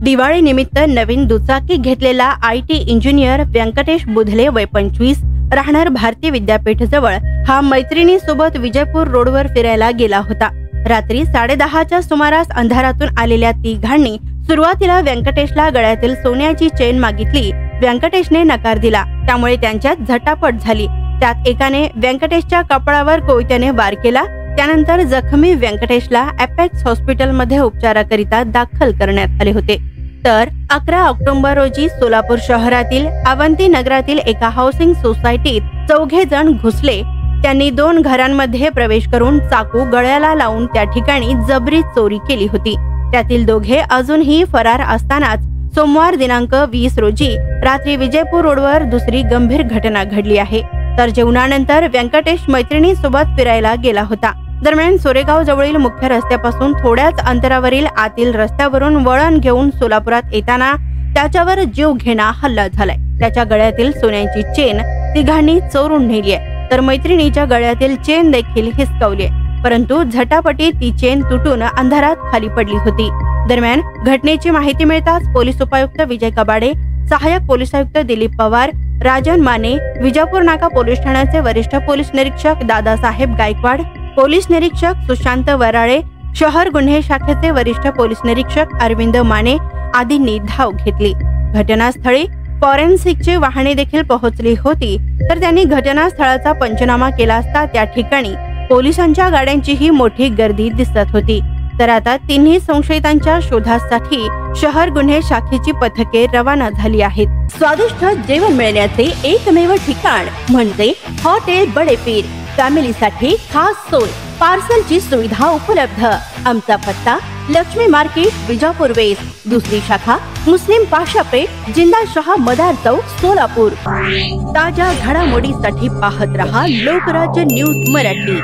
दिवाळी निमित्त नवीन दुचाकी घेतलेला IT इंजिनियर व्यंकटेश बुधले वय 25 राहणार भारतीय विद्यापीठ जवळ हा मैत्रिणीसोबत विजयपूर रोडवर फिरायला गेला होता। रात्री 10:30च्या सुमारास अंधारातून आलेल्या तिघांनी सुरुवातीला व्यंकटेशला गळ्यातील सोन्याची चेन मागितली। व्यंकटेशने नकार दिला, त्यामुळे त्यांच्यात झटापट झाली। त्यात एकाने व्यंकटेशच्या कपाळावर कोयत्याने वार केला। त्यानंतर जखमी व्यंकटेशला अपेक्स हॉस्पिटलमध्ये उपचाराकरिता दाखल करण्यात आले होते। तर 11 ऑक्टोबर रोजी सोलापूर शहरातील अवंती नगरातील एका हाऊसिंग सोसायटीत 4 जण घुसले। त्यांनी 2 घरांमध्ये प्रवेश करून चाकू गळ्याला लावून त्या ठिकाणी जबरी चोरी केली होती। त्यातील 2 अजूनही फरार असतानाच सोमवार दिनांक 20 रोजी रात्री विजयपूर रोडवर दुसरी गंभीर घटना घडली आहे। तर जेवणानंतर व्यंकटेश मैत्रिणीसोबत फिरायला गेला होता। दरम्यान सोरेगाव जवळील मुख्य रस्त्यापासून थोड्याच अंतरावरील आतील रस्त्यावरून वळण घेऊन सोलापुरात येताना त्याच्यावर जीव घेणा हल्ला झालाय। त्याच्या गळ्यातील सोन्याची चेन तिघांनी चोरून नेली आहे, तर मैत्रिणीच्या गळ्यातील चेन देखील हिसकावली आहे, परंतु झटापटीत ती चेन तुटून अंधारात खाली पडली होती। दरम्यान घटनेची माहिती मिळताच पोलीस उपायुक्त विजय कबाडे, सहाय्यक पोलीस आयुक्त दिलीप पवार, राजन माने, विजापूर नाका पोलीस ठाण्याचे वरिष्ठ पोलीस निरीक्षक दादासाहेब गायकवाड, पोलीस निरीक्षक सुशांत वराळे, शहर गुन्हे शाखेचे वरिष्ठ पोलीस निरीक्षक अरविंद माने आदींनी धाव घेतली। घटनास्थळी फॉरेन्सिकची वाहने देखील पोहोचली होती, तर त्यांनी घटनास्थळाचा पंचनामा केला असता त्या ठिकाणी पोलिसांच्या गाड्यांचीही मोठी गर्दी दिसत होती। तर आता तिन्ही संशयितांच्या शोधासाठी शहर गुन्हे शाखेची पथके रवाना झाली आहेत। स्वादिष्ट जेवण मिळण्याचे एकमेव ठिकाण म्हणजे हॉटेल बडे पीर। फॅमिलीसाठी खास सोय, पार्सलची सुविधा उपलब्ध। आमचा पत्ता लक्ष्मी मार्केट विजापूर वेस्ट, दुसरी शाखा मुस्लिम पाशापेठ, जिंदाशाह मदार चौक सोलापूर। ताज्या घडामोडीसाठी पाहत रहा लोकराज्य न्यूज मराठी।